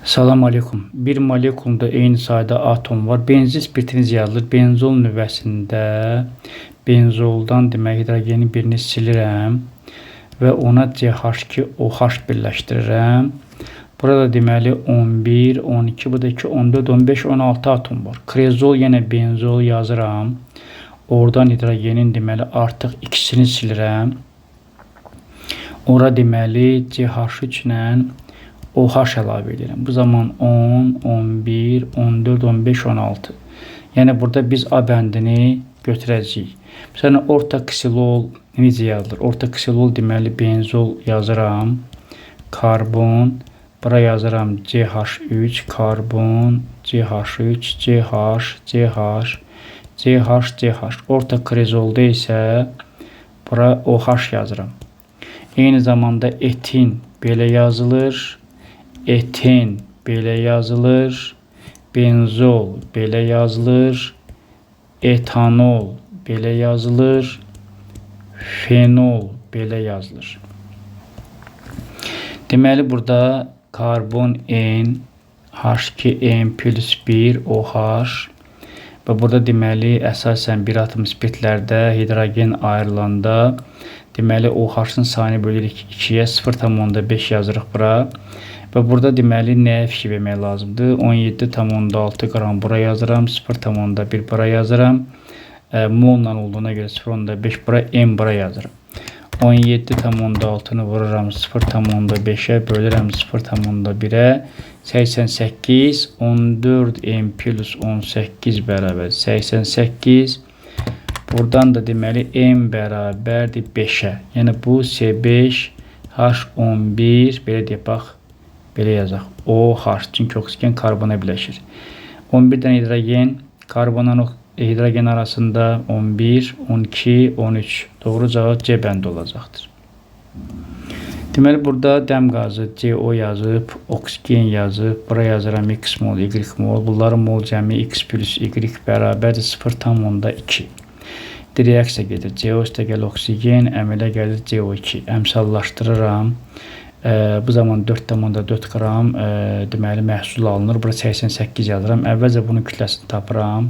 Salam aleykum. Bir molekulda eyni sayda atom var. Benzin spiritiniz yazılır. Benzol nüvəsində benzoldan demək hidrogenin birini silirəm və ona CH2OH birləşdirirəm. Burada deməli 11, 12, bu da 2, 14, 15, 16 atom var. Krezol yenə benzol yazıram. Oradan hidrogenin deməli artıq ikisini silirəm. Ora deməli CH3 ilə OH əlavə edirəm. Bu zaman 10, 11, 14, 15, 16. Yəni burada biz A bəndini götürəcəyik. Məsələn, ortaksilol necə yazılır? Ortaksilol deməli benzol yazıram. Karbon, bura yazıram CH3, karbon, CH3, CH, CH, CH, CH. Ortakrezolda isə bura OH yazıram. Eyni zamanda etin belə yazılır. Eten belə yazılır, benzol belə yazılır, etanol belə yazılır, fenol belə yazılır. Deməli burada karbon N, H2N plus 1 OH və burada deməli əsasən bir atom spiritlərdə hidrogen ayrılanda deməli OH-ın sayını bölürük 2-yə 0,5 yazırıq bura. Və burada deməli nəyə fikir vermək lazımdır? 17,6 qram bura yazıram, 0,1 bura yazıram. Molla olduğuna görə 0,5 bura, M bura yazıram. 17,6-nı vururam 0,5-ə, bölürəm 0,1-ə. 88, 14 M plus 18 bərabər 88. Buradan da deməli M bərabərdir 5-ə. Yəni bu C5, H11, belə deyək, bax. Belə yazaq. OH, çünki oksigen karbona birləşir. 11 dənə hidrogen, karbonla hidrogen arasında 11, 12, 13. Doğru cavab C bəndi olacaqdır. Deməli, burada dəm qazı CO yazıb, oksigen yazıb, bura yazıram X mol, Y mol. Bunların mol cəmi X plus Y bərabərdir 0,2. Reaksiya gedir. CO üstə gəlir oksigen, əmələ gəlir CO2. Əmsallaşdırıram. Bu zaman 4,4 qram deməli məhsul alınır. Burada 88 yazıram. Əvvəlcə bunun kütləsini tapıram.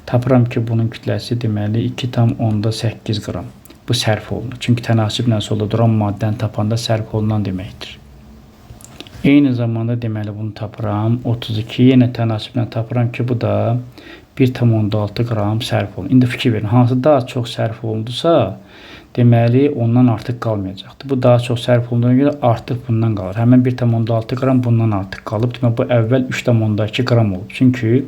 Tapıram ki, bunun kütləsi deməli 2,8 qram. Bu sərf olunur. Çünki tənasüblə solda duran maddəni tapanda sərf olunan deməkdir. Eyni zamanda deməli bunu tapıram. 32 yenə tənasüblə tapıram ki, bu da 1,6 qram sərf olunur. İndi fikir verin, hansı daha çox sərf olundusa, deməli ondan artıq qalmayacaqdır. Bu daha çox sərf olduğuna görə artıq bundan qalır. Həmən 1,6 qram bundan artıq qalıb. Deməli bu əvvəl 3,2 qram olub. Çünki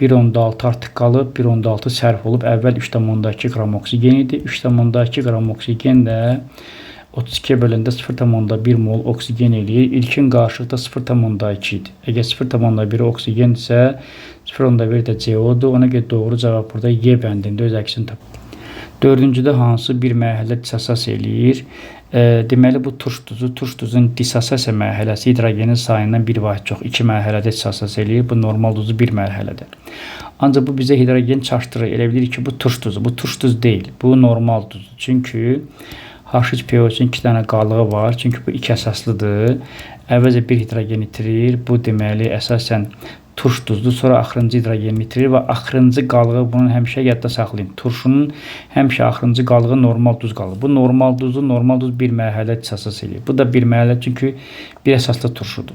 1,6 artıq qalıb, 1,6 sərf olub. Əvvəl 3,2 qram oksigen idi. 3,2 qram oksigen də 32 böləndə 0,1 mol oksigen eləyir. İlkin qarşılıqda 0,2 idi. Əgər 0,1 oksigen isə 0,1 də CO-dur. Ona görə doğru cavab burada Y bəndində öz əksini tapır. Dördüncüdə hansı bir mərhələ disasasiya eləyir? Deməli, bu turş duzun disasasiya mərhələsi hidrogenin sayından bir vahid çox 2 mərhələdə disasasiya eləyir. Bu normal duzu bir mərhələdə. Ancaq bu bizə hidrogen çaşdırır. Elə bilir ki, bu turş duzu. Bu turş duz deyil. Bu normal duzdur. Çünki H3PO-nun 2 dənə qalığı var. Çünki bu 2 əsaslıdır. Əvvəlcə bir hidrogen itirir. Bu deməli əsasən turş duzdur, sonra axırıncı hidrogeni itirir və axırıncı qalığı bunun həmişə yadda saxlayın. Turşunun həmişə axırıncı qalığı normal duz qalığı. Bu normal duz bir mərhələ disasasiya eləyir. Bu da bir mərhələ, çünki bir əsaslı turşudur.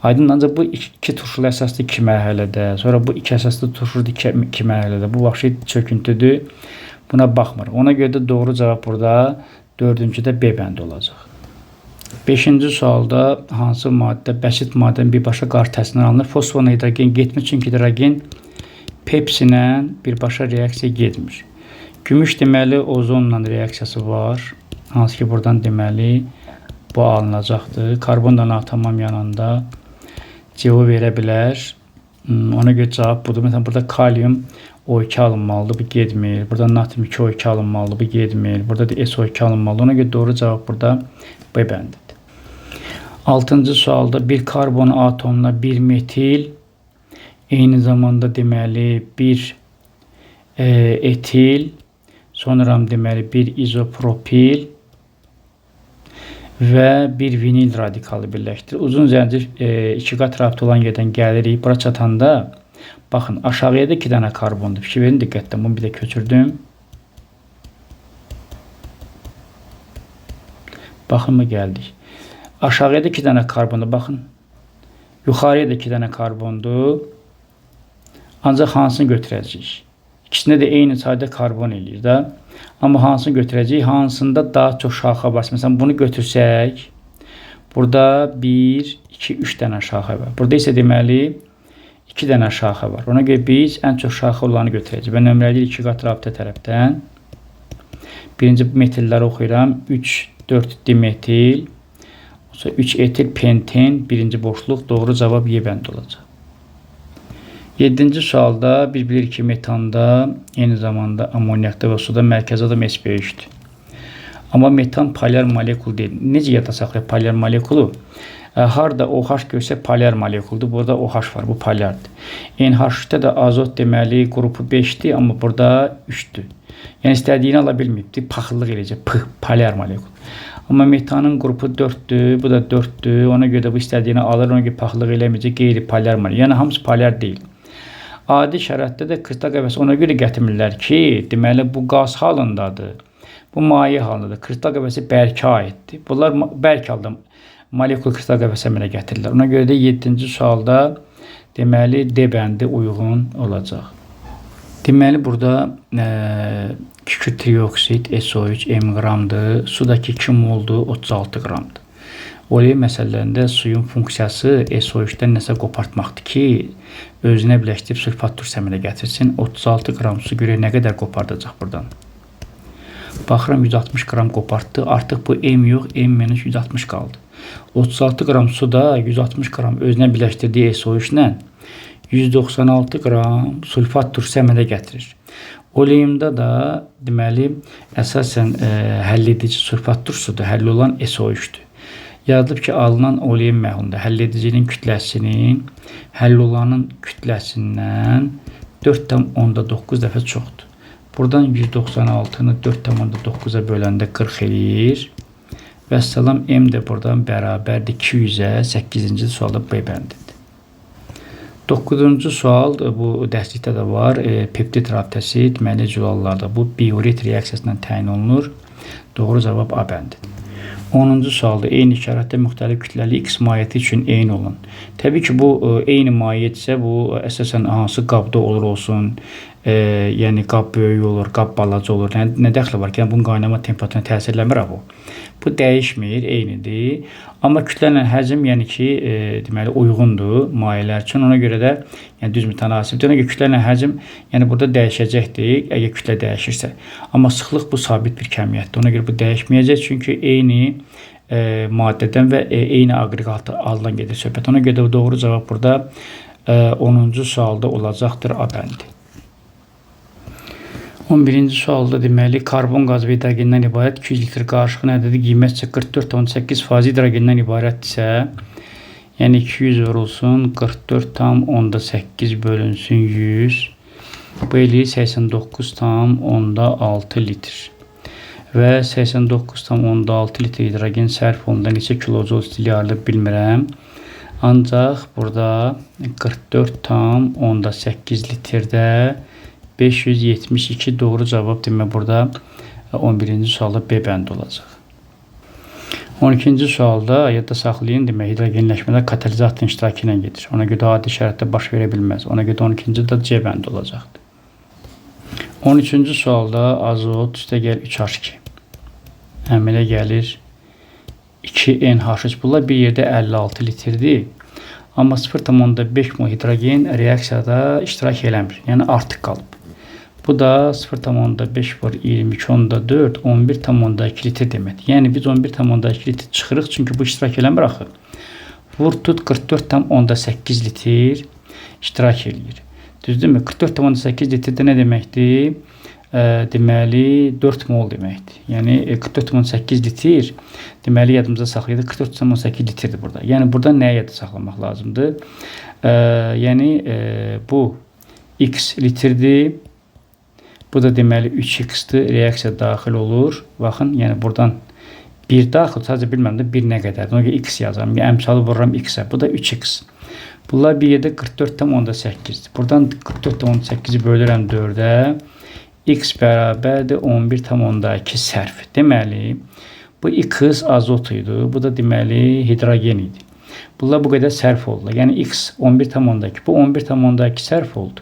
Aydın, ancaq bu iki turşulu əsaslı 2 mərhələdə, sonra bu 2 əsaslı turşudur 2 mərhələdə. Bu vahşi çöküntüdür. Buna baxmır. Ona görə də doğru cavab burada 4-cüdə B bəndi olacaq. 5-ci sualda hansı maddə bəsit maddənin birbaşa qarşı təsirindən alınır? Fosforla hidrogen getmir, çünki hidrogen Pepsi ilə birbaşa reaksiya getmir. Gümüş deməli ozonla reaksiyası var. Hansı ki, buradan deməli bu alınacaqdır. Karbonla atomam yanında CO verə bilər. Ona görə cavab budur. Məsələn, burada kalium O2 alınmalıdır, bu getmir. Burada natrium 2 O2 alınmalıdır, bu getmir. Burada da SO2 alınmalıdır. Ona görə doğru cavab burada B bəndidir. 6-cı sualda bir karbon atomla bir metil, eyni zamanda deməli bir etil, sonra deməli bir izopropil və bir vinil radikalı birləşdirir. Uzun zəncir 2 qat rabit olan yerdən gəlirik. Bura çatanda baxın, aşağıya da 2 dənə karbondur. Fikir verin diqqətlə. Bunu bir də köçürdüm. Baxın mı gəldik. Aşağıya da 2 dənə karbondur. Baxın. Yuxarıya da 2 dənə karbondur. Ancaq hansını götürəcəyik? İkisində də eyni sayda karbon eləyir də. Amma hansını götürəcəyik? Hansında daha çox şaxə var. Məsələn, bunu götürsək, burada 1, 2, 3 dənə şaxə var. Burada isə deməli 2 dənə şaxə var. Ona görə biz ən çox şaxə olanı götürəcəyik. Və nömrələyir 2 qat rabitə tərəfdən. Birinci metilləri oxuyuram. 3, 4 dimetil. 3 etil penten. Birinci boşluq. Doğru cavab Y bəndi olacaq. 7-ci sualda biz bilirik ki, metanda, eyni zamanda amonyakda və suda mərkəzi adam S böyükdür. Amma metan polyar molekul deyil. Necə yadda saxlayaq polyar molekulu? Harda OH görsə polyar molekuldur. Burada OH var, bu polyardır. NH3-də də azot deməli qrupu 5-dir, amma burada 3-dür. Yəni istədiyini ala bilməyibdir, paxıllıq eləyəcək, polyar molekul. Amma metanın qrupu 4-dür, bu da 4-dür. Ona görə də bu istədiyini alır, ona görə paxıllıq eləməyəcək, qeyri-polyar molekul. Yəni hamısı polyar deyil. Adi şəraitdə də kristal qəvəsi ona görə gətirmirlər ki, deməli bu qaz halındadır. Bu maye halındadır. Kristal qəvəsi bərkə aiddir. Bunlar bərk halda molekul kristal qəvəsə əmələ gətirirlər. Ona görə də 7-ci sualda deməli D bəndi uyğun olacaq. Deməli burada kükürt trioksid SO3 m qramdır. Sudakı 2 moldur, 36 qramdır. Oley məsələlərində suyun funksiyası SO3-dən nəsə qopartmaqdır ki, özünə birləşdirib sülfat turşusu əmələ gətirsin. 36 qram su görə nə qədər qopardacaq buradan? Baxıram 160 qram qopartdı. Artıq bu M yox, M-160 qaldı. 36 qram suda 160 qram özünə birləşdirdiyi SO3-lə 196 qram sülfat turşusu əmələ gətirir. Oleyimdə də deməli əsasən həll edici sülfat turşusudur. Həll olan SO3-dür. Yazılıb ki, alınan oleyin məhlulunda həll edicinin kütləsinin həll olanın kütləsindən 4,9 dəfə çoxdur. Buradan 196-nı 4,9-a böləndə 40 eləyir. Və salam M də buradan bərabərdir 200-ə. 8-ci sualda B bəndidir. 9-cu sual bu dərslikdə də var. Peptid rabitəsi deməli cülallarda bu biorit reaksiyasından təyin olunur. Doğru cavab A bəndidir. 10-cu sualda eyni şəraitdə müxtəlif kütləli X mayetti üçün eyni olun. Təbii ki, bu eyni mayettsə, bu əsasən hansı qabda olur olsun, yəni qab böyük olur, qab balaca olur. Yəni, nə dəxli var ki, yəni, bunun qaynama temperaturuna təsir eləmir bu. Bu dəyişmir, eynidir. Amma kütlə ilə həcm, yəni ki, deməli uyğundur mayələr üçün. Ona görə də yəni düz mütənasibdir. Ona görə kütlə ilə həcm, yəni burada dəyişəcəkdir, əgər kütlə dəyişirsə. Amma sıxlıq bu sabit bir kəmiyyətdir. Ona görə bu dəyişməyəcək, çünki eyni maddədən və eyni aqreqatı alınan gedir söhbət. Ona görə də doğru cavab burada 10-cu sualda olacaqdır A bəndi. 11-ci sualda deməli karbon qazı və hidrogendən ibarət 200 litr qarışığın ədədi qiymətcə 44,8% hidrogendən ibarətdirsə, yəni 200 vurulsun 44,8 bölünsün 100, bu eləyir 89,6 litr. Və 89,6 litr hidrogen sərf olundan neçə kilojul stil yarılıb bilmirəm. Ancaq burada 44,8 litrdə 572 doğru cavab demə burada 11-ci sualda B bəndi olacaq. 12-ci sualda yadda saxlayın, demək hidrogenləşmədə katalizatorun iştirakı ilə gedir. Ona görə adi şəraitdə baş verə bilməz. Ona görə 12-ci də C bəndi olacaqdır. 13-cü sualda azot üstəgəl 3H2 əmələ gəlir 2NH3. Bunlar bir yerdə 56 litrdir. Amma 0,5 mol hidrogen reaksiyada iştirak eləmir. Yəni artıq qalıb. Bu da 0,5 var 22,4 11,2 litr deməkdir. Yəni biz 11,2 litr çıxırıq, çünki bu iştirak eləmir axı. Vur tut 44,8 litr iştirak eləyir. Düzdürmü? 44,8 litrdə nə deməkdir? Deməli 4 mol deməkdir. Yəni 44,8 litr deməli yadımıza saxlayırıq. 44,8 litrdir burada. Yəni burada nəyə yadda saxlamaq lazımdır? Yəni bu X litrdir. Bu da deməli 3x-dir. Reaksiya daxil olur. Baxın, yəni buradan 1 daxil sadəcə bilmirəm də 1 nə qədərdir. Ona görə x yazıram. Əmsalı vururam x-ə. Bu da 3x. Bunlar bir yerdə 44,8-dir. Buradan 44,8-i bölürəm 4-ə. X bərabərdir 11,2 sərf. Deməli, bu x azot idi. Bu da deməli hidrogen idi. Bunlar bu qədər sərf oldular. Yəni x 11,2. Bu 11,2 sərf oldu.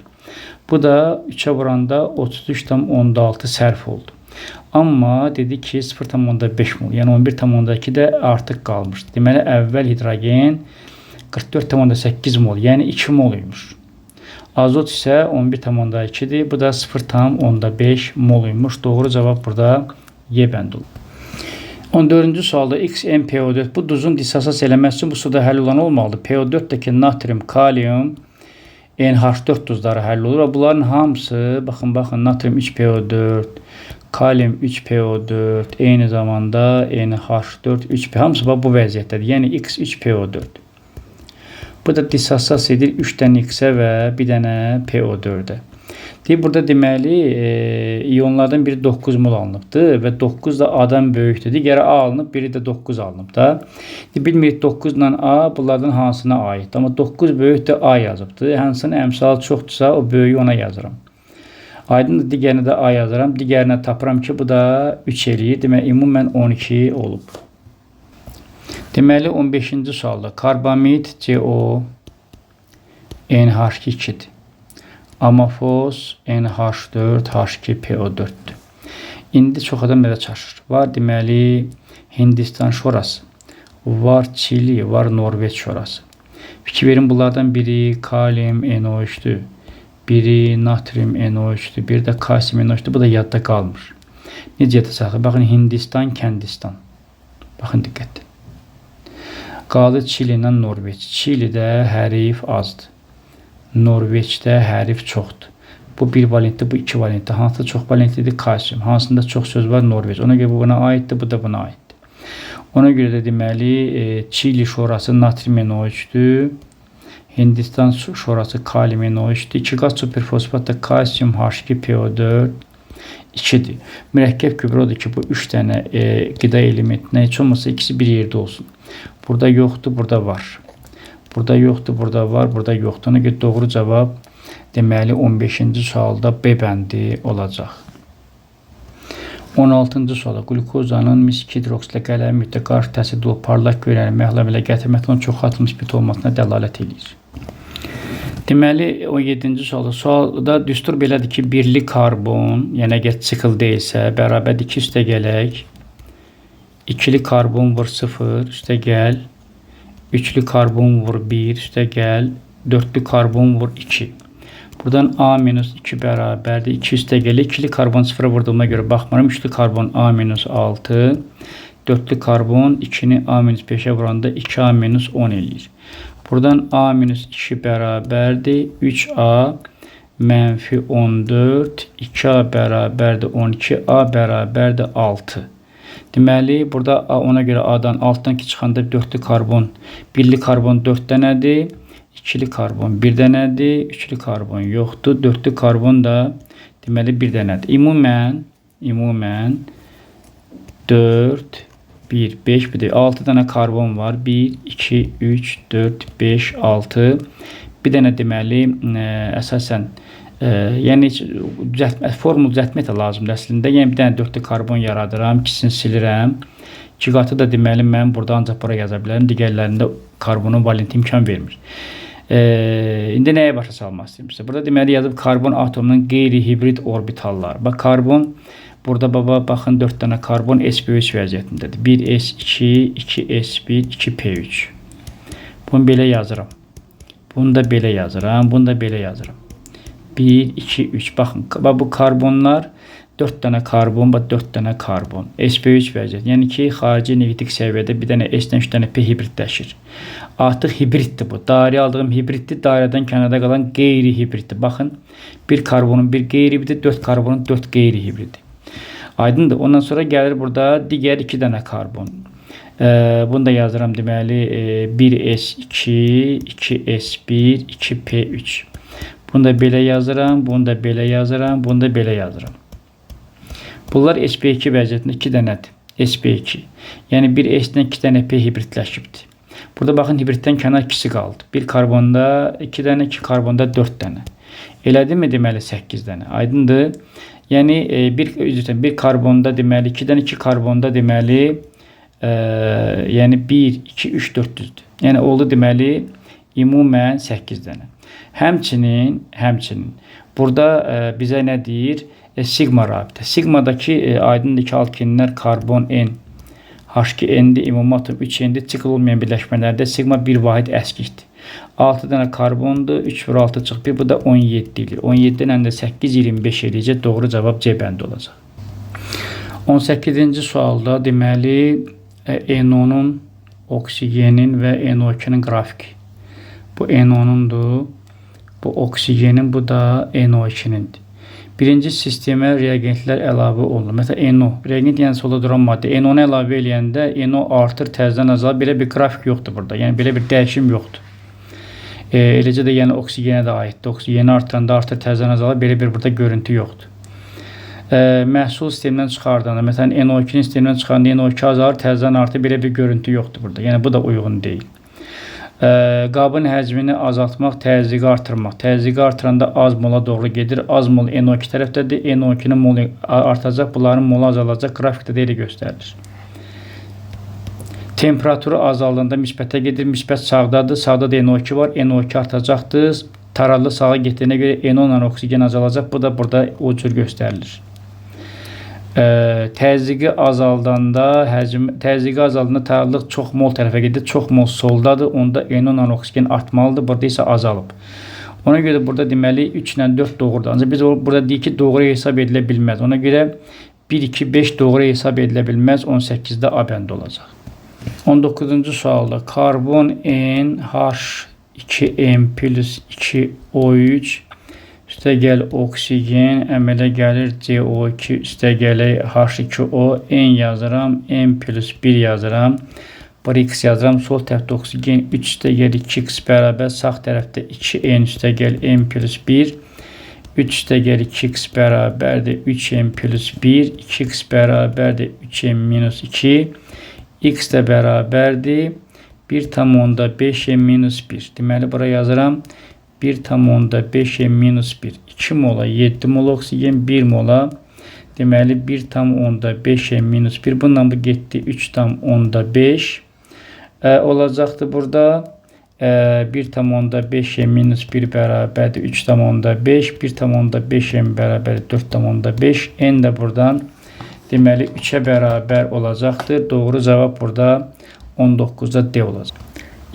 Bu da 3-ə vuranda 33,6 sərf oldu. Amma dedi ki 0,5 mol. Yəni 11,2 də artıq qalmışdı. Deməli, əvvəl hidrogen 44,8 mol. Yəni 2 mol imiş. Azot isə 11,2-dir. Bu da 0,5 mol imiş. Doğru cavab burada Y bəndi olur. 14-cü sualda X, N, PO4 bu duzun dissosiasiya eləməsi üçün bu suda həll olan olmalıdır. PO4-dəki natrium, kalium, NH4 duzları həll olur. Bunların hamısı, baxın, natrium 3PO4, kalium 3PO4, eyni zamanda NH4 3PO, hamısı bu vəziyyətdədir. Yəni X 3PO4. Bu da dissosiasiya edir 3 dənə X-ə və 1 dənə PO4-ə. Burada deməli iyonlardan biri 9 mol alınıbdır və 9 da A-dan böyükdür. Digəri A alınıb, biri də 9 alınıb da. Bilmirik 9 ilə A bunlardan hansına aiddir. Amma 9 böyükdür A yazıbdır. Hansının əmsalı çoxdursa o böyüyü ona yazıram. Aydındır, digərini də A yazaram. Digərinə tapıram ki bu da 3 eləyir. Deməli ümumən 12 olub. Deməli 15-ci sualda karbamid CO NH2-dir. Amorfoz NH4 H2PO4'dür. İndi çox adam belə çaşır. Var deməli Hindistan şorası, var Çili, var Norveç şorası. Fikir verin, bunlardan biri kalium NO3'dür, biri natrium NO3'dür, biri də kalsium NO3'dür. Bu da yadda qalmış. Necə yadda? Baxın Hindistan, Kəndistan. Baxın diqqətlə. Qalı Çili ilə Norveç. Çilidə hərif azdır. Norveçdə hərif çoxdur. Bu 1 valentdir, bu 2 valentdir. Hansıda çox valentlidir? Kalsium. Hansında çox söz var? Norveç. Ona görə bu buna aiddir, bu da buna aiddir. Ona görə də deməli Çili şorası natrium NO3'dür. Hindistan şorası kalium NO3'dür. 2 qaz superfosfat da kalsium H2PO4 2'dir. Mürəkkəb kübrodur ki, bu 3 dənə qida elementinə heç olmasa ikisi bir yerdə olsun. Burada yoxdur, burada var. Burada yoxdur, burada var, burada yoxdur. Ona görə doğru cavab deməli 15-ci sualda B bəndi olacaq. 16-cı sualda glukozanın mis-2-hidroksilə qələmi müddət qarşı təsirli olub parlaq görünən məhləm ilə gətirməklə çoxaltılmış bit olmasına dəlalət edir. Deməli 17-ci sualda düstur belədir ki, birli karbon, yəni əgər sikl deyilsə, bərabərdir 2 üstə gələk, ikili karbon vur 0 üstə gəl, üçlü karbon vur 1 üstə gəl, dörtlü karbon vur 2. Buradan A-2 bərabərdir 2 üstə gəlir. İkili karbon 0'a vurduğuma görə baxmaram. Üçlü karbon A-6, dörtlü karbon 2'ni A-5'e vuranda 2A-10 eləyir. Buradan A-2 bərabərdir 3A mənfi 14, 2A bərabərdir 12, A bərabərdir 6. Deməli, burada ona görə A-dan 6'dan 2 çıxanda dörtlü karbon, birli karbon 4 dənədir, ikili karbon 1 dənədir, üçlü karbon yoxdur, dörtlü karbon da deməli 1 dənədir. Ümumən 4, 1, 5, bir də 6 dənə karbon var. 1, 2, 3, 4, 5, 6. Bir dənə deməli əsasən yəni formulu düzəltmək də lazımdır əslində. Yəni bir dənə dörtlü karbon yaradıram, ikisini silirəm. 2 qatı da deməli mən burada ancaq bura yaza bilərəm. Digərlərində karbonun valenti imkan vermir. İndi nəyə başa salmaq istəyirəm? Burada deməli yazıb karbon atomunun qeyri-hibrid orbitalları. Bax karbon burada baxın 4 dənə karbon sp3 vəziyyətindədir. 1s2, 2s1, 2p3. Bunu belə yazıram. Bunu da belə yazıram. Bunu da belə yazıram. 1, 2, 3. Baxın, bu karbonlar 4 dənə karbon, 4 dənə karbon. sp3 vəziyyət. Yəni ki, xarici negetik səviyyədə bir dənə s-dən 3 dənə p hibridləşir. Artıq hibriddir bu. Dairəyə aldığım hibriddir. Dairədən kənarda qalan qeyri-hibriddir. Baxın, bir karbonun bir qeyri-hibridi, 4 karbonun 4 qeyri-hibridi. Aydındır. Ondan sonra gəlir burada digər 2 dənə karbon. Bunu da yazıram deməli 1s2, 2s1, 2p3. Bunu da belə yazıram, bunu da belə yazıram, bunu da belə yazıram. Bunlar sp2 vəziyyətində 2 dənədir. sp2. Yəni bir S-dən 2 dənə P hibridləşibdir. Burada baxın, hibriddən kənar 2-si qaldı. Bir karbonda 2 dənə, 2 karbonda 4 dənə. Elədimi? Deməli 8 dənə. Aydındır. Yəni bir karbonda deməli 2 dənə, 2 karbonda deməli yəni 1, 2, 3, 4-düzdür. Yəni oldu deməli ümumən 8 dənə. Həmçinin burada bizə nə deyir? Sigma rabitə. Sigmadakı aydındır ki, alkinlər karbon N, H2N-dir, ümumi atom 3N-dir. Sikl olmayan birləşmələrdə sigma bir vahid əskikdir. 6 dənə karbondur, 3 vur 6 çıx 1, bu da 17 ilə. 17-dən də 8, 25 eləyəcək. Doğru cavab C bəndi olacaq. 18-ci sualda deməli NO-nun, oksigenin və NO2-nin qrafiki. Bu NO-nundur, bu oksigenin, bu da NO2-nindir. Birinci sistemə reagentlər əlavə olunur. Məsələn, NO, reagent yəni solda duran maddə. NO-nu əlavə eləyəndə NO artır, təzədən azalır. Belə bir qrafik yoxdur burada. Yəni belə bir dəyişim yoxdur. Eləcə də yəni oksigenə də aiddir. Oksigeni artıranda artır, təzədən azalır. Belə bir burada görüntü yoxdur. Məhsul sistemindən çıxardanda, məsələn, NO2-nin sistemindən çıxanda NO2 azalır, təzədən artır. Belə bir görüntü yoxdur burada. Yəni bu da uyğun deyil. Qabın həcmini azaltmaq, təzyiqi artırmaq. Təzyiqi artıranda az mola doğru gedir. Az mol NO2 tərəfdədir. NO2-nin molu artacaq, bunların molu azalacaq. Qrafikdə də elə göstərilir. Temperaturu azaldığında müsbətə gedir. Müsbət sağdadır. Sağda da NO2 var. NO2 artacaqdır. Taralı sağa getdiyinə görə NO ilə oksigen azalacaq. Bu da burada o cür göstərilir. Təzyiqi azaldanda taralıq çox mol tərəfə gedir. Çox mol soldadır. Onda NO ilə oksigen artmalıdır. Burada isə azalıb. Ona görə burada deməli 3 ilə 4 doğrudur. Ancaq biz burada deyik ki, doğru hesab edilə bilməz. Ona görə 1, 2, 5 doğru hesab edilə bilməz. 18-də A bəndi olacaq. 19-cu sualda karbon N, H2N plus 2O3 üstə gəl oksigen, əmələ gəlir CO2, üstə gəlir H2O, N yazıram, N plus 1 yazıram, 1x yazıram, sol tərəfdə oksigen 3 üstə gəl 2x bərabər, sağ tərəfdə 2N üstə gəl N plus 1, 3 üstə gəl 2x bərabərdir 3N plus 1, 2x bərabərdir 3N minus 2, x də bərabərdir 1,5N minus 1. Deməli, bura yazıram. 1,5N minus 1. 2 mola 7 mol oksigen, 1 mola deməli 1,5N minus 1. Bundan bu getdi 3,5 olacaqdır burada. 1,5N minus 1 bərabərdir 3,5. 1,5N bərabərdir 4,5. N də buradan deməli 3-ə bərabər olacaqdır. Doğru cavab burada 19-da D olacaq.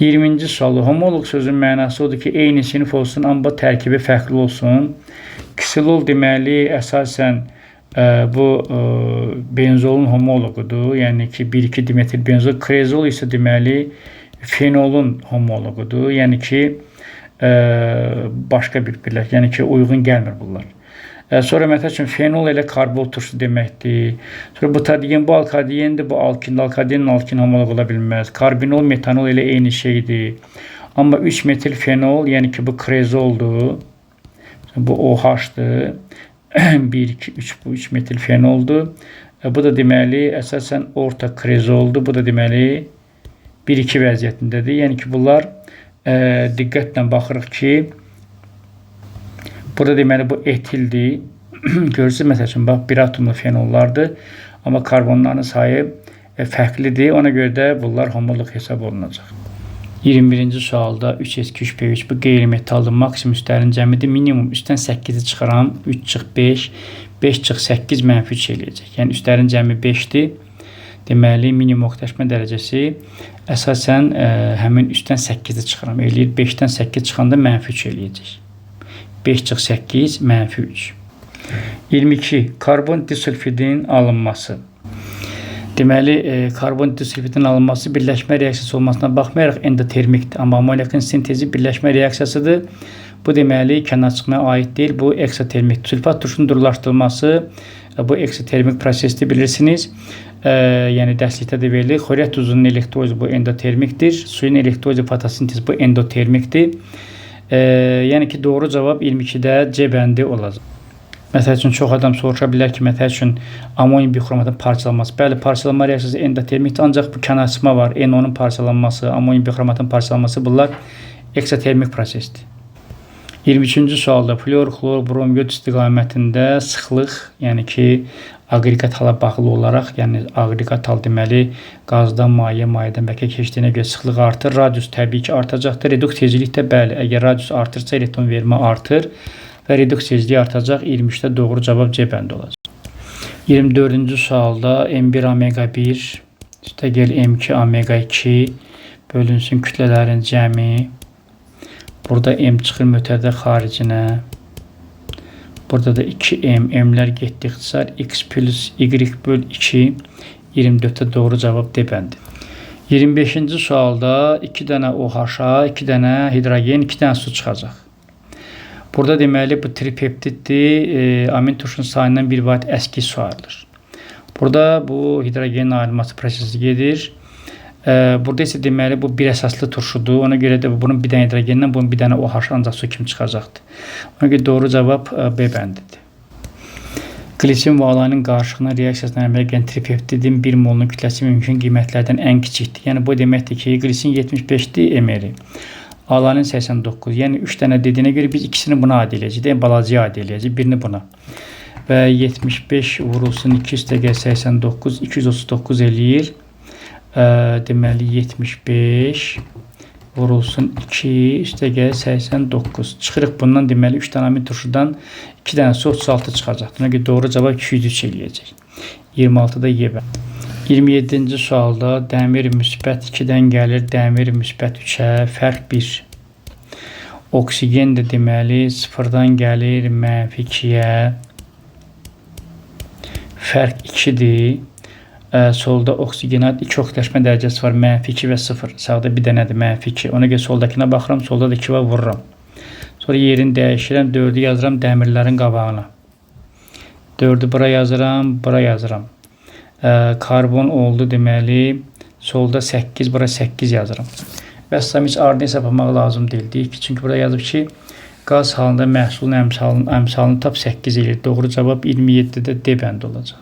20-ci sualı. Homoloq sözün mənası odur ki, eyni sinif olsun, amma tərkibi fərqli olsun. Ksilol deməli əsasən bu benzolun homoloqudur. Yəni ki, 1,2 dimetil benzol. Krezol isə deməli fenolun homoloqudur. Yəni ki, başqa bir birləşmə. Yəni ki, uyğun gəlmir bunlar. Sonra məsəl üçün fenol elə karbol turşu deməkdir. Sonra butadiyen bu alkadiyendir, bu alkin, alkadiyenin alkin homoloq ola bilməz. Karbinol, metanol elə eyni şeydir. Amma 3 metil fenol, yəni ki bu krezoldur. Bu OH-dır. 1, 2, 3 bu 3 metil fenoldur. Bu da deməli əsasən orta krezoldur. Bu da deməli 1-2 vəziyyətindədir. Yəni ki bunlar diqqətlə baxırıq ki, burada deməli bu etildir. Görürsünüz, məsəl üçün, bax, bir atomlu fenollardır. Amma karbonların sayı fərqlidir. Ona görə də bunlar homoloq hesab olunacaq. 21-ci sualda 3s2p3 bu qeyri-metallı maksimum üstlərin cəmidir. Minimum üstdən 8-i çıxaram. 3 çıx 5, 5 çıx 8 mənfi 3 eləyəcək. Yəni üstlərin cəmi 5-dir. Deməli, minimum oxtaşma dərəcəsi əsasən həmin üstdən 8-i çıxaram. Eləyir 5-dən 8 çıxanda mənfi 3 eləyəcək. 5 çıx 8 mənfi 3. 22. Karbon disulfidin alınması. Deməli, karbon disulfidin alınması birləşmə reaksiyası olmasına baxmayaraq endotermikdir. Amma ammoniakın sintezi birləşmə reaksiyasıdır. Bu deməli kənarçıqmaya aid deyil. Bu eksotermik. Sülfat turşunun durlaşdırılması bu eksotermik prosesdir, bilirsiniz. Yəni dərslikdə də verilir. Xlorət duzunun elektrolizi bu endotermikdir. Suyun elektrolizi fotosintez bu endotermikdir. Yəni ki, doğru cavab 22-də C bəndi olacaq. Məsəl üçün çox adam soruşa bilər ki, məsəl üçün amonium bikromatın parçalanması. Bəli, parçalanma reaksiyası endotermikdir, ancaq bu kanaçma var. NO-nun parçalanması, amonium bikromatın parçalanması bunlar eksotermik prosesdir. 23-cü sualda fluor, xlor, brom, yod istiqamətində sıxlıq, yəni ki, aqreqat hala bağlı olaraq, yəni aqreqat hal deməli qazdan maye, mayədən bəkə keçdiyinə görə sıxlıq artır. Radius təbii ki artacaqdır. Reduks tezlik də bəli, əgər radius artırsa elektron vermə artır və reduks tezliyi artacaq. 23-də doğru cavab C bəndi olacaq. 24-cü sualda M1 omega 1 üstəgəl M2 omega 2 bölünsün kütlələrin cəmi. Burada M çıxır mötərizə xaricinə. Burada da 2M, M'lər getdi ixtisar, X plus Y böl 2, 24'te doğru cavab D bəndi. 25-ci sualda 2 dənə OH, 2 dənə hidrogen, 2 dənə su çıxacaq. Burada deməli bu tripeptiddir, amin turşunun sayından 1 vaat əski su ayrılır. Burada bu hidrogenin ayrılması prosesi gedir. Burada isə deməli bu bir əsaslı turşudur. Ona görə də bunun bir dənə hidrogenindən bunun bir dənə OH ancaq su kimi çıxacaqdır. Ona görə doğru cavab B bəndidir. Glisin və alanın qarışığına reaksiyasına əmələ gələn tripeptidin 1 molunun kütləsi mümkün qiymətlərdən ən kiçikdir. Yəni bu deməkdir ki, glisin 75-dir mR, alanın 89. Yəni 3 dənə dediyinə görə biz ikisini buna aid eləyəcəyik, balacıya aid eləyəcəyik, birini buna. Və 75 vurulsun 2 üstəgəl 89, 239 eləyir. Deməli 75 vurulsun 2 üstəgəl 89. Çıxırıq bundan deməli 3 dənə amin turşudan 2 dənə su 36 çıxacaqdır. Ona görə doğru cavab 203 eləyəcək. 26-da Y bəndi. 27-ci sualda dəmir müsbət 2-dən gəlir, dəmir müsbət 3-ə, fərq 1. Oksigen də deməli 0-dan gəlir, mənfi 2-yə, fərq 2-dir. Solda oksigenat 2 oksidaşma dərəcəsi var, mənfi 2 və 0. Sağda bir dənədir, mənfi 2. Ona görə soldakına baxıram, solda da 2 var, vururam. Sonra yerini dəyişirəm, 4'ü yazıram dəmirlərin qabağına. 4'ü bura yazıram, bura yazıram. Karbon oldu deməli, solda 8, bura 8 yazıram. Bəs heç ardını hesaplamaq lazım deyil. Çünki burada yazıb ki, qaz halında məhsulun əmsalını tap 8 edir. Doğru cavab 27-də D bəndi olacaq.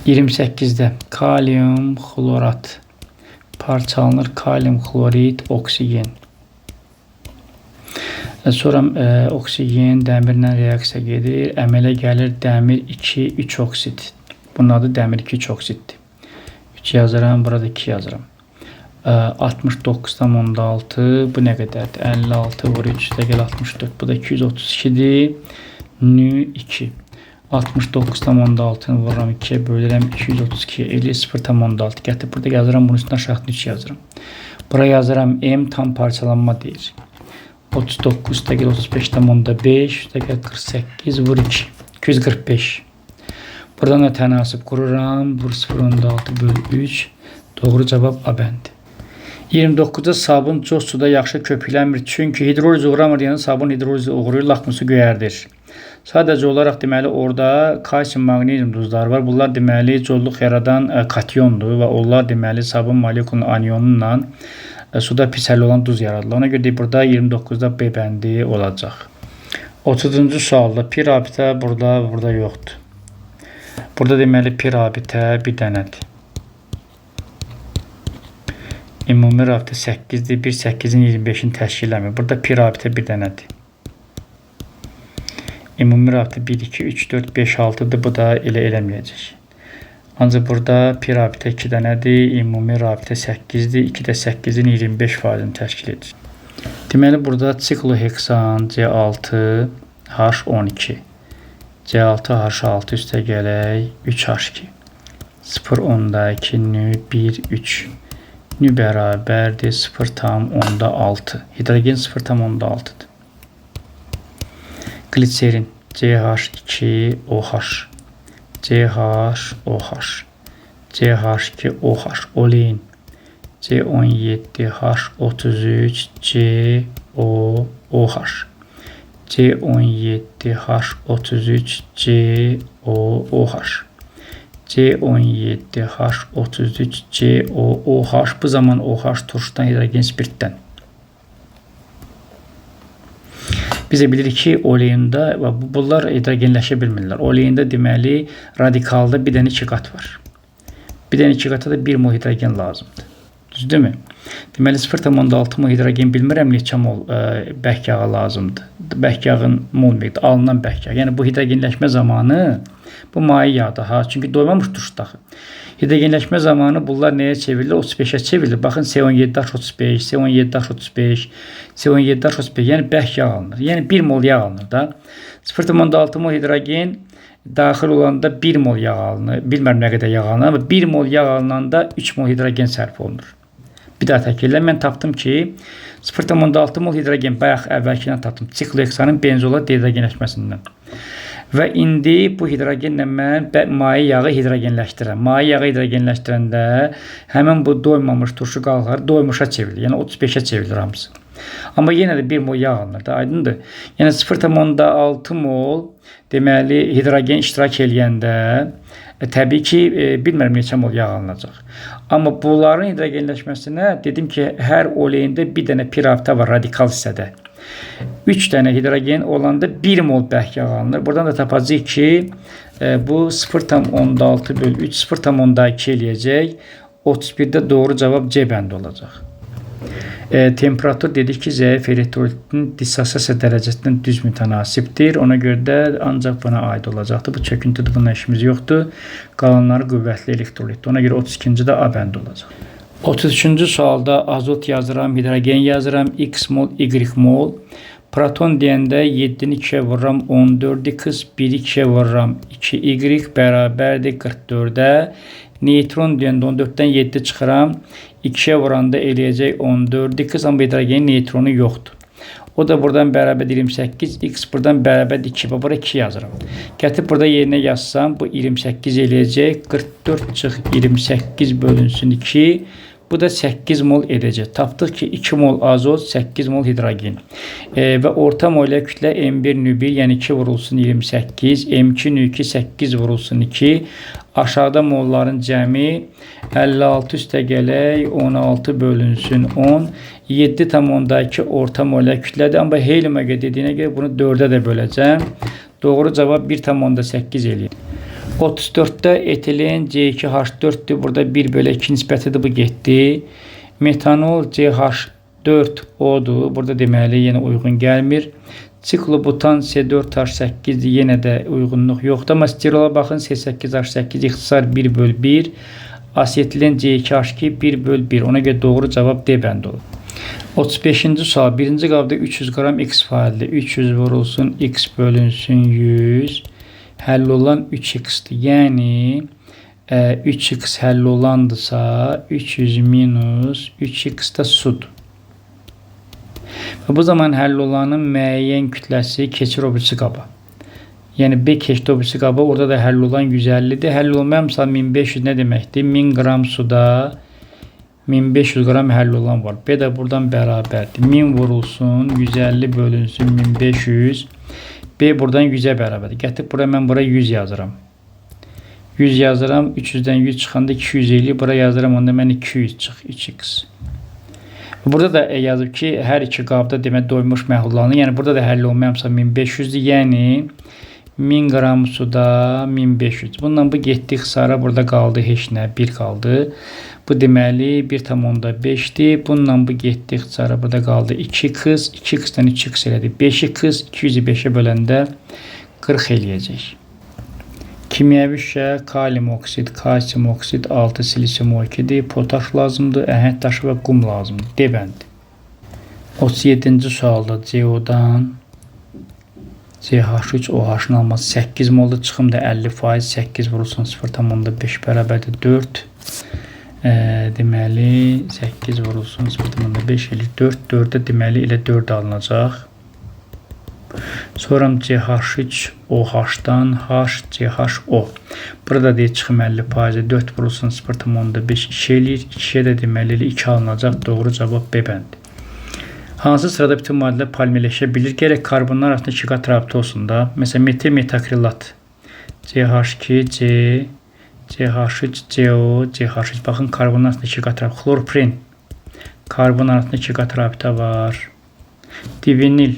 28'de kalium xlorat parçalanır, kalium xlorid, oksigen. Sonra oksigen dəmirlə reaksiya gedir, əmələ gəlir dəmir 2, 3 oksid. Bunun adı dəmir 2, 3 oksiddir. 3 yazıram, burada 2 yazıram. 69,6 bu nə qədərdir? 56 vur 3 üstəgəl 64. Bu da 232'dir. Nü 2. 69,6'ını vururam 2'ye bölürəm 232'ye 50 0,6 gətir. Burada yazıram, bunun üstüne aşağıdın 3 yazıram. Buraya yazıram M tam parçalanma deyir. 39 üstəgəl 35,5 üstəgəl 48 vur 2. 245. Buradan da tənasib qururam. Vur 0,6 böl 3. Doğru cavab A bəndi. 29'da sabun coz suda yaxşı köpüklənmir. Çünki hidroliz uğramır, yəni sabun hidrolizi uğrayır, lakmusu göyərdir. Sadəcə olaraq deməli orada kalsium, maqnezium duzları var. Bunlar deməli cozluq yaradan katyondur və onlar deməli sabun molekulunun anyonunla suda pis həll olan duz yaradılır. Ona görə burada 29'da B bəndi olacaq. 30-cu sualda pi rabitə burada yoxdur. Burada deməli pi rabitə bir dənədir. Ümumi rabitə 8'dir. 1 8'in 25'ini təşkil eləmir. Burada pi rabitə bir dənədir. Ümumi rabitə 1, 2, 3, 4, 5, 6'dır. Bu da elə eləməyəcək. Ancaq burada pi rabitə 2 dənədir. Ümumi rabitə 8'dir. 2 də 8'in 25%'ini təşkil edir. Deməli burada sikloheksan C6 H12 C6 H6 üstə gələk 3H2 0,2 nü 1, 3 nü bərabərdir 0,6. Hidrogen 0,6'dır. Gliserin CH2OH CHOH CH2OH olein C17H33 COOH C17H33 COOH C17H33 COOH bu zaman OH turşudan hidrogen spirtdən. Biz də bilirik ki, oleyində bunlar hidrogenləşə bilmirlər. Oleyində deməli radikalda bir dənə 2 qat var. Bir dənə 2 qata da 1 mol hidrogen lazımdır. Düzdürmü? Deməli 0,6 mol hidrogen bilmirəm neçə mol bərk yağı lazımdır. Bərk yağın mol miqdarı alınan bərk yağ. Yəni bu hidrogenləşmə zamanı bu maye yağdır ha. Çünki doymamış turşudur axı. Hidrogenləşmə zamanı bunlar nəyə çevrilir? 35-ə çevrilir. Baxın C17H35, C17H35, C17H35. Yəni bərk yağ alınır. Yəni 1 mol yağ alınır da. 0,6 mol hidrogen daxil olanda 1 mol yağ alınır. Bilmirəm nə qədər yağ alınır, amma 1 mol yağ alınanda 3 mol hidrogen sərf olunur. Bir daha təkrar mən tapdım ki 0,6 mol hidrogen bayaq əvvəlkindən tapdım. Sikloheksanın benzola dehidrogenləşməsindən. Və indi bu hidrogenlə mən maye yağı hidrogenləşdirirəm. Maye yağı hidrogenləşdirəndə həmin bu doymamış turşu qalxar, doymuşa çevrilir. Yəni 35-ə çevrilir hamısı. Amma yenə də 1 mol yağ alınır da, aydındır. Yəni 0,6 mol deməli hidrogen iştirak eləyəndə təbii ki, bilmirəm neçə mol yağ alınacaq. Amma bunların hidrogenləşməsinə dedim ki, hər oleyində bir dənə pirafta var radikal hissədə. 3 dənə hidrogen olanda 1 mol bərk yağ alınır. Buradan da tapacağıq ki, bu 0,6/3 0,2 eləyəcək. 31-də doğru cavab C bəndi olacaq. Temperatur dedik ki, zəif elektrolitin dissosiasiya dərəcəsindən düz mütənasibdir. Ona görə də ancaq buna aid olacaqdır. Bu çöküntüdür, bununla işimiz yoxdur. Qalanları qüvvətli elektrolitdir. Ona görə 32-ci də A bəndi olacaq. 33-cü sualda azot yazıram, hidrogen yazıram, x mol, y mol. Proton deyəndə 7-ni 2-yə vururam, 14x, 1-i 2-yə vururam, 2y bərabərdir 44-ə. Neutron deyəndə 14-dən 7 çıxıram, 2-yə vuranda eləyəcək 14x, amma hidrogenin neutronu yoxdur. O da buradan bərabər 28, x buradan bərabər 2, bura 2 yazıram. Gətirib burada yerinə yazsam, bu 28 eləyəcək, 44 çıx 28 bölünsün 2, bu da 8 mol edəcək. Tapdıq ki, 2 mol azot, 8 mol hidrogen. Və orta molekül kütlə M1-1, yəni 2 vurulsun 28, M2-2, 8 vurulsun 2. Aşağıda molların cəmi 56 üstə gələk, 16 bölünsün 10. 7,2 orta molekül kütlədir. Amma helium'a dediyinə görə bunu 4-ə də böləcəm. Doğru cavab 1,8 eləyir. 34-də etilen C2H4'dür. Burada 1/2 nisbətidir, bu getdi. Metanol CH4O'dur. Burada deməli yenə uyğun gəlmir. Siklobutan C4H8-dir. Yenə də uyğunluq yoxdur. Amma sterola baxın, C8H8 ixtisar 1/1. Asetilen C2H2 1/1. Ona görə doğru cavab D bəndi olur. 35-ci sual. Birinci qabda 300 qram X faildir. 300 vurulsun X bölünsün 100. Həll olan 3x-dir. Yəni 3x həll olandırsa 300 minus 3x də sudur. Və bu zaman həll olanın müəyyən kütləsi keçir o birisi qaba. Yəni B keçdi o birisi qaba. Orada da həll olan 150-dir. Həll olmayan misal 1500 nə deməkdir? 1000 qram suda 1500 qram həll olan var. B də buradan bərabərdir. 1000 vurulsun 150 bölünsün 1500. B buradan 100-ə bərabərdir. Gətirib bura mən bura 100 yazıram. 100 yazıram. 300-dən 100 çıxanda 200 eləyir. Bura yazıram. Onda mən 200 çıx. 2x. Burada da yazıb ki, hər iki qabda demək doymuş məhlullarını. Yəni burada da həll olmayamsa 1500-dür. Yəni 1000 qram suda 1500. Bundan bu getdi ixtisara. Burada qaldı heç nə. 1 qaldı. Bu deməli 1,5-dir. Bundan bu getdi ixtisara. Burada qaldı 2x. 2x-dən 3x elədi. 5x. 200-i 5-ə böləndə 40 eləyəcək. Kimyəvi şüşə, kalium oksid, kalsium oksid, 6 silisium 2-dir. Potaş lazımdır, əhəng daşı və qum lazımdır. D bəndi. 37-ci sualda CO-dan CH3 OH-ın alması 8 moldur. Çıxım da 50%. 8 vurulsun 0,5 bərabərdir 4. Deməli 8 vurulsun 0,5 eləyir 4. 4-də deməli elə 4 alınacaq. Sonra CH3 OH-dan HCHO. Burada deyək çıxım 50%. 4 vurulsun 0,5 2 eləyir. 2-yə də deməli 2 alınacaq. Doğru cavab B bəndi. Hansı sırada bütün maddələr polimerləşə bilir? Gərək karbonlar arasında 2 qat rabitə olsun da. Məsələn, metil metakrilat. CH2, C, CH3, CO, CH3. Baxın, karbonlar arasında 2 qat rabitə. Xlorprin. Karbon arasında 2 qat rabitə var. Divinil.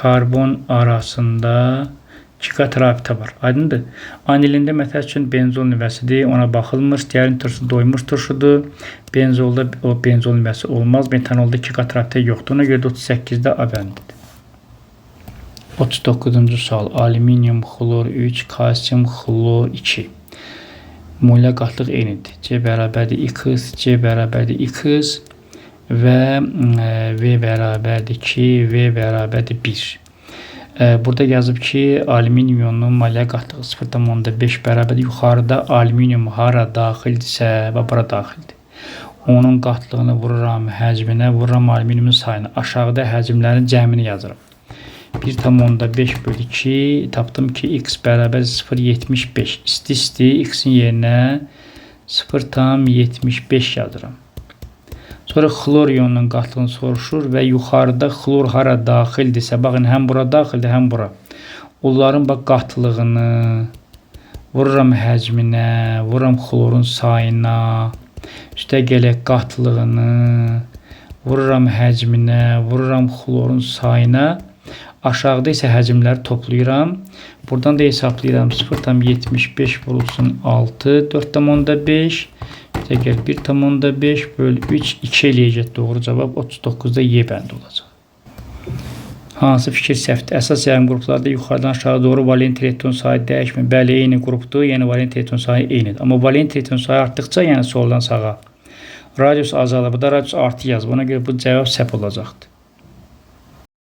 karbon arasında 2 qat rabitə var. Aydındır. Anilində məsəl üçün benzol nüvəsidir, ona baxılmır. Stearin turşusu doymuş turşudur. Benzolda o benzol nüvəsi olmaz. Metanolda 2 qat rabitə yoxdur. Ona görə də 38-də A bəndidir. 39-cu sual. Alüminium xlor 3, kalsium xlor 2. Molekyular qatlıq eynidir. C bərabərdir X, C bərabərdir X və V bərabərdir 2, V bərabərdir 1. Burada yazıb ki, alüminium ionunun molekyular qatlığı 0,5 bərabərdir. Yuxarıda alüminium hara daxildirsə, və bura daxildir. Onun qatlığını vururam həcminə, vururam alüminiumun sayına. Aşağıda həcmlərin cəmini yazıram. 1,5 bölü 2 tapdım ki, x bərabər 0,75. İsti x-in yerinə 0,75 yazıram. Sonra xlor ionunun qatlığını soruşur və yuxarıda xlor hara daxildirsə, baxın, həm bura daxildir, həm bura. Onların qatlığını vururam həcminə, vururam xlorun sayına, üstə gələk qatlığını vururam həcminə, vururam xlorun sayına. Aşağıda isə həcmləri toplayıram. Buradan da hesablayıram. 0,75 vurulsun 6, 4,5. Gəl 1,5 bölü 3, 2 eləyəcək. Doğru cavab 39-da Y bəndi olacaq. Hansı fikir səhvdir? Əsas yarım qruplarda yuxarıdan aşağı doğru valent elektron sayı dəyişmir. Bəli, eyni qrupdur. Yəni valent elektron sayı eynidir. Amma valent elektron sayı artdıqca, yəni soldan sağa radius azalır. Bu da radius artı yazıb. Ona görə bu cavab səhv olacaqdır.